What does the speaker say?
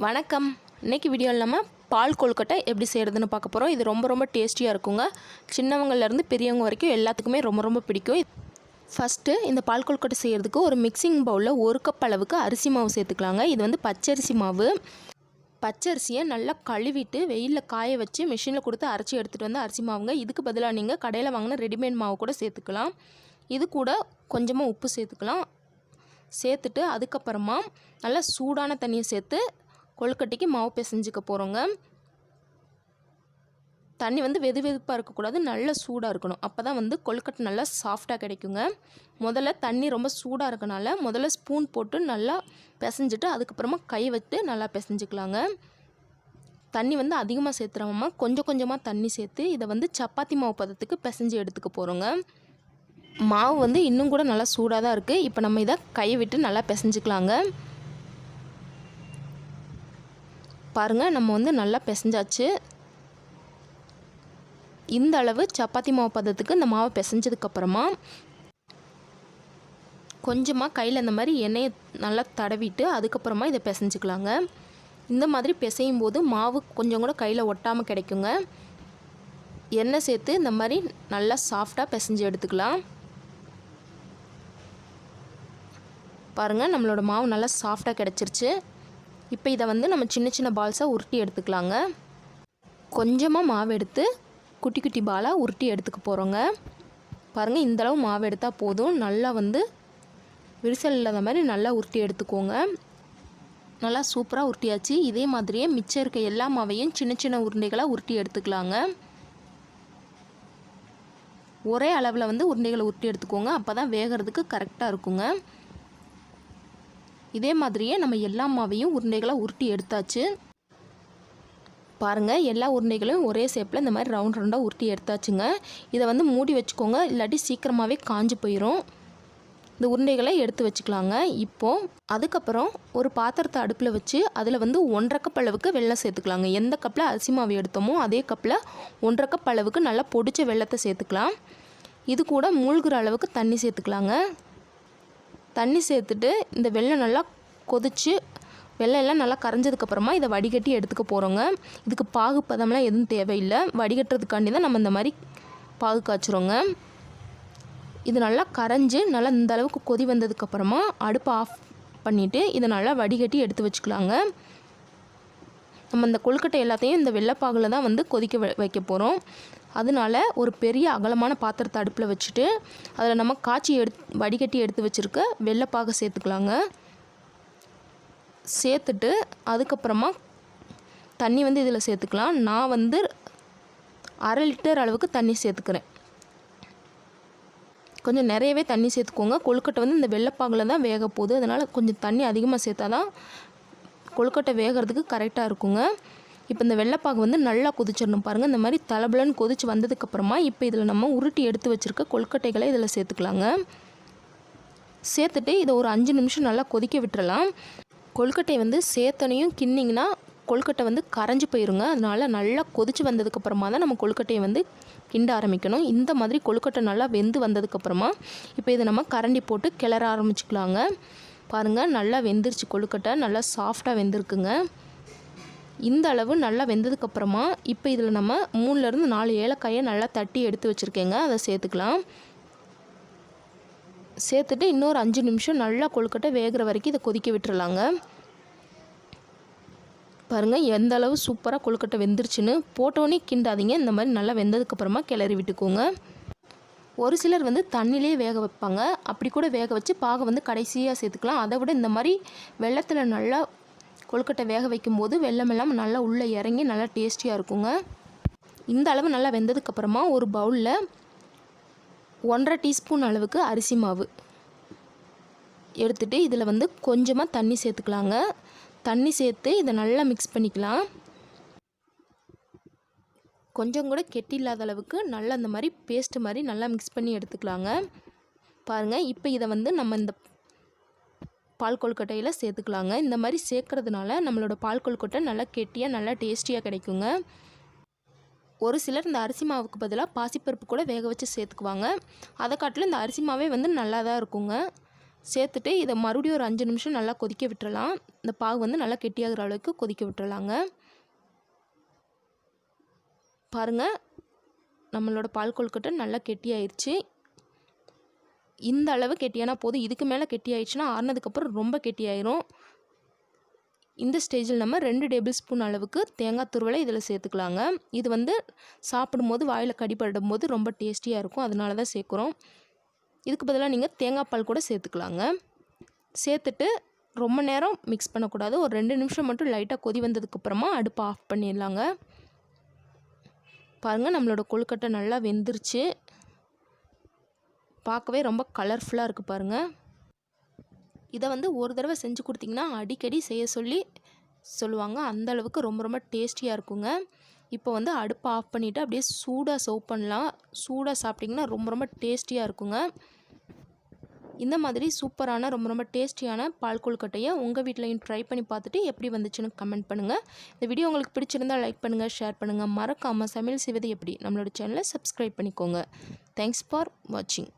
வணக்கம். இன்றைக்கி வீடியோவில் நம்ம பால் கொழுக்கட்டை எப்படி செய்கிறதுன்னு பார்க்க போகிறோம். இது ரொம்ப டேஸ்டியாக இருக்குங்க. சின்னவங்கள்லேருந்து பெரியவங்க வரைக்கும் எல்லாத்துக்குமே ரொம்ப பிடிக்கும். ஃபஸ்ட்டு இந்த பால் கொழுக்கட்டை செய்கிறதுக்கு ஒரு மிக்சிங் பவுலில் 1 கப் அளவுக்கு அரிசி மாவு சேர்த்துக்கலாங்க. இது வந்து பச்சரிசி மாவு. பச்சரிசியை நல்லா கழுவிட்டு வெயிலில் காய வச்சு மிஷினில் கொடுத்து அரைச்சி எடுத்துகிட்டு வந்து அரிசி மாவுங்க. இதுக்கு பதிலாக நீங்கள் கடையில் வாங்கின ரெடிமேட் மாவு கூட சேர்த்துக்கலாம். இது கூட கொஞ்சமாக உப்பு சேர்த்துக்கலாம். சேர்த்துட்டு அதுக்கப்புறமா நல்லா சூடான தண்ணியை சேர்த்து கொழுக்கட்டைக்கு மாவு பிசைஞ்சிக்க போகிறோங்க. தண்ணி வந்து வெதுப்பாக இருக்கக்கூடாது, நல்லா சூடாக இருக்கணும். அப்போ தான் வந்து கொழுக்கட்டை நல்லா சாஃப்டாக கிடைக்குங்க. முதல்ல தண்ணி ரொம்ப சூடாக இருக்கனால முதல்ல ஸ்பூன் போட்டு நல்லா பிசைஞ்சிட்டு அதுக்கப்புறமா கை வச்சு நல்லா பிசைஞ்சிக்கலாங்க. தண்ணி வந்து அதிகமாக சேர்த்துறாம கொஞ்சமாக தண்ணி சேர்த்து இதை வந்து சப்பாத்தி மாவு பதத்துக்கு பிசைஞ்சு எடுத்துக்க போகிறோங்க. மாவு வந்து இன்னும் கூட நல்லா சூடாக தான் இருக்குது. இப்போ நம்ம இதை கையை விட்டு நல்லா பிசைஞ்சிக்கலாங்க. பாருங்கள், நம்ம வந்து நல்லா பிசைஞ்சாச்சு. இந்த அளவு சப்பாத்தி மாவு பதத்துக்கு இந்த மாவை பிசைஞ்சதுக்கப்புறமா கொஞ்சமாக கையில் இந்த மாதிரி எண்ணெயை நல்லா தடவிட்டு அதுக்கப்புறமா இதை பிசைஞ்சிக்கலாங்க. இந்த மாதிரி பிசையும் போது மாவு கொஞ்சம் கூட கையில் ஒட்டாமல் கிடைக்குங்க. எண்ணெய் சேர்த்து இந்த மாதிரி நல்லா சாஃப்டாக பிசைஞ்சு எடுத்துக்கலாம். பாருங்கள், நம்மளோட மாவு நல்லா சாஃப்டாக கிடச்சிருச்சு. இப்போ இதை வந்து நம்ம சின்ன பால்ஸாக உருட்டி எடுத்துக்கலாங்க. கொஞ்சமாக மாவு எடுத்து குட்டி பாலாக உருட்டி எடுத்துக்க போகிறோங்க. பாருங்கள், இந்தளவு மாவு எடுத்தால் போதும். நல்லா வந்து விரிசல் இல்லாத மாதிரி நல்லா உருட்டி எடுத்துக்கோங்க. நல்லா சூப்பராக உருட்டியாச்சு. இதே மாதிரியே மிச்சம் இருக்க எல்லா மாவையும் சின்ன உருண்டைகளாக உருட்டி எடுத்துக்கலாங்க. ஒரே அளவில் வந்து உருண்டைகளை உருட்டி எடுத்துக்கோங்க. அப்போ தான் வேகிறதுக்கு கரெக்டாக இருக்குங்க. இதே மாதிரியே நம்ம எல்லா மாவையும் உருண்டைகளாக உருட்டி எடுத்தாச்சு. பாருங்கள், எல்லா உருண்டைகளையும் ஒரே ஷேப்பில் இந்த மாதிரி ரவுண்டாக உருட்டி எடுத்தாச்சுங்க. இதை வந்து மூடி வச்சுக்கோங்க, இல்லாட்டி சீக்கிரமாகவே காஞ்சு போயிடும். இந்த உருண்டைகளை எடுத்து வச்சுக்கலாங்க. இப்போது அதுக்கப்புறம் ஒரு பாத்திரத்தை அடுப்பில் வச்சு அதில் வந்து 1.5 கப் அளவுக்கு வெல்லம் சேர்த்துக்கலாங்க. எந்த கப்பில் அரிசி மாவு எடுத்தோமோ அதே கப்பில் 1.5 கப் அளவுக்கு நல்லா பொடிச்ச வெல்லத்தை சேர்த்துக்கலாம். இது கூட மூழ்கிற அளவுக்கு தண்ணி சேர்த்துக்கலாங்க. தண்ணி சேர்த்துட்டு இந்த வெல்லம் நல்லா கொதித்து வெல்லம் எல்லாம் நல்லா கரைஞ்சதுக்கப்புறமா இதை வடிகட்டி எடுத்துக்க போகிறோங்க. இதுக்கு பாகு பதம்லாம் எதுவும் தேவையில்லை. வடிகட்டுறதுக்காண்டி தான் நம்ம இந்த மாதிரி பாகு காய்ச்சிரோங்க. இது நல்லா கரைஞ்சி நல்லா இந்த அளவுக்கு கொதி வந்ததுக்கப்புறமா அடுப்பை ஆஃப் பண்ணிவிட்டு இதை நல்லா வடிகட்டி எடுத்து வச்சுக்கலாங்க. நம்ம இந்த கொழுக்கட்டை எல்லாத்தையும் இந்த வெள்ளைப்பாகில் தான் வந்து கொதிக்க வைக்க போகிறோம். அதனால ஒரு பெரிய அகலமான பாத்திரத்தை அடுப்பில் வச்சுட்டு அதில் நம்ம காய்ச்சி வடிகட்டி எடுத்து வச்சுருக்க வெள்ளைப்பாகை சேர்த்துக்கலாங்க. சேர்த்துட்டு அதுக்கப்புறமா தண்ணி வந்து இதில் சேர்த்துக்கலாம். நான் வந்து 1/2 லிட்டர் அளவுக்கு தண்ணி சேர்த்துக்கிறேன். கொஞ்சம் நிறையவே தண்ணி சேர்த்துக்கோங்க. கொழுக்கட்டை வந்து இந்த வெள்ளைப்பாகில் தான் வேக போகுது. அதனால் கொஞ்சம் தண்ணி அதிகமாக சேர்த்தா தான் கொழுக்கட்டை வேகிறதுக்கு கரெக்டாக இருக்குங்க. இப்போ இந்த வெள்ளைப்பாகு வந்து நல்லா கொதிச்சிடணும். பாருங்கள், இந்த மாதிரி தலபலன்னு கொதிச்சு வந்ததுக்கப்புறமா இப்போ இதில் நம்ம உருட்டி எடுத்து வச்சுருக்க கொழுக்கட்டைகளை இதில் சேர்த்துக்கலாங்க. சேர்த்துட்டு இதை ஒரு 5 நிமிஷம் நல்லா கொதிக்க விட்டுறலாம். கொழுக்கட்டை வந்து சேர்த்தனையும் கிண்டிங்கன்னா கொழுக்கட்டை வந்து கரைஞ்சி போயிருங்க. அதனால் நல்லா கொதிச்சு வந்ததுக்கப்புறமா தான் நம்ம கொழுக்கட்டையை வந்து கிண்ட ஆரம்பிக்கணும். இந்த மாதிரி கொழுக்கட்டை நல்லா வெந்து வந்ததுக்கப்புறமா இப்போ இதை நம்ம கரண்டி போட்டு கிளற ஆரம்பிச்சுக்கலாங்க. பாருங்கள், நல்லா வெந்துருச்சு. கொழுக்கட்டை நல்லா சாஃப்டாக வெந்திருக்குங்க. இந்த அளவு நல்லா வெந்ததுக்கப்புறமா இப்போ இதில் நம்ம 3லேருந்து 4 ஏலக்காயை நல்லா தட்டி எடுத்து வச்சுருக்கேங்க. அதை சேர்த்துக்கலாம். சேர்த்துட்டு இன்னொரு 5 நிமிஷம் நல்லா கொழுக்கட்டை வேகிற வரைக்கும் இதை கொதிக்க விட்டுறலாங்க. பாருங்கள், எந்த அளவு சூப்பராக கொழுக்கட்டை வெந்துருச்சுன்னு. போட்டோன்னே கிண்டாதீங்க. இந்த மாதிரி நல்லா வெந்ததுக்கப்புறமா கிளறி விட்டுக்கோங்க. ஒரு சிலர் வந்து தண்ணியிலே வேக வைப்பாங்க. அப்படி கூட வேக வச்சு பாகை வந்து கடைசியாக சேர்த்துக்கலாம். அதை விட இந்த மாதிரி வெள்ளத்தில் நல்லா கொழுக்கட்டை வேக வைக்கும்போது வெள்ளமெல்லாம் நல்லா உள்ளே இறங்கி நல்லா டேஸ்டியாக இருக்குங்க. இந்த அளவு நல்லா வெந்ததுக்கப்புறமா ஒரு பவுலில் 1.5 டீஸ்பூன் அளவுக்கு அரிசி மாவு எடுத்துகிட்டு இதில் வந்து கொஞ்சமாக தண்ணி சேர்த்துக்கலாங்க. தண்ணி சேர்த்து இதை நல்லா மிக்ஸ் பண்ணிக்கலாம். கொஞ்சம் கூட கெட்டி இல்லாத அளவுக்கு நல்லா இந்த மாதிரி பேஸ்ட்டு மாதிரி நல்லா மிக்ஸ் பண்ணி எடுத்துக்கலாங்க. பாருங்கள், இப்போ இதை வந்து நம்ம இந்த பால் கொழுக்கட்டையில் சேர்த்துக்கலாங்க. இந்த மாதிரி சேர்க்கறதுனால நம்மளோட பால் கொழுக்கட்டை நல்லா கெட்டியாக நல்லா டேஸ்டியாக கிடைக்குங்க. ஒரு சிலர் இந்த அரிசி மாவுக்கு பதிலாக பாசிப்பருப்பு கூட வேக வச்சு சேர்த்துக்குவாங்க. அதை காட்டிலும் இந்த அரிசி மாவே வந்து நல்லா தான் இருக்குங்க. சேர்த்துட்டு இதை மறுபடியும் ஒரு 5 நிமிஷம் நல்லா கொதிக்க விட்டுறலாம். இந்த பாகு வந்து நல்லா கெட்டியாகிற அளவுக்கு கொதிக்க விட்டுறலாங்க. பாருங்கள், நம்மளோட பால் கொழுக்கட்டை நல்லா கெட்டியாயிருச்சு. இந்த அளவு கெட்டியானா போதும். இதுக்கு மேலே கெட்டியாயிடுச்சுன்னா ஆறுனதுக்கப்புறம் ரொம்ப கெட்டியாயிரும். இந்த ஸ்டேஜில் நம்ம 2 டேபிள் ஸ்பூன் அளவுக்கு தேங்காய் துருவலை இதில் சேர்த்துக்கலாங்க. இது வந்து சாப்பிடும்போது வாயில் கடிபடும் போது ரொம்ப டேஸ்டியாக இருக்கும், அதனால தான் சேர்க்குறோம். இதுக்கு பதிலாக நீங்கள் தேங்காய் பால் கூட சேர்த்துக்கலாங்க. சேர்த்துட்டு ரொம்ப நேரம் மிக்ஸ் பண்ணக்கூடாது. ஒரு 2 நிமிஷம் மட்டும் லைட்டாக கொதி வந்ததுக்கப்புறமா அடுப்பை ஆஃப் பண்ணிடலாங்க. பாருங்கள், நம்மளோட கொழுக்கட்டை நல்லா வெந்துருச்சு. பார்க்கவே ரொம்ப கலர்ஃபுல்லாக இருக்குது பாருங்கள். இதை வந்து ஒரு தடவை செஞ்சு கொடுத்திங்கன்னா அடிக்கடி செய்ய சொல்லுவாங்க. அந்தளவுக்கு ரொம்ப ரொம்ப டேஸ்டியாக இருக்குங்க. இப்போ வந்து அடுப்பை ஆஃப் பண்ணிவிட்டு அப்படியே சூடாக சர்வ் பண்ணலாம். சூடாக சாப்பிட்டிங்கன்னா ரொம்ப ரொம்ப டேஸ்டியாக இருக்குங்க. இந்த மாதிரி சூப்பரான ரொம்ப ரொம்ப டேஸ்டியான பால் கொழுக்கட்டையை உங்கள் வீட்லையும் ட்ரை பண்ணி பார்த்துட்டு எப்படி வந்துச்சுன்னு கமெண்ட் பண்ணுங்கள். இந்த வீடியோ உங்களுக்கு பிடிச்சிருந்தால் லைக் பண்ணுங்கள், ஷேர் பண்ணுங்கள். மறக்காமல் சமையல் செய்வது எப்படி நம்மளோட சேனலை சப்ஸ்கிரைப் பண்ணிக்கோங்க. தேங்க்ஸ் ஃபார் வாட்சிங்.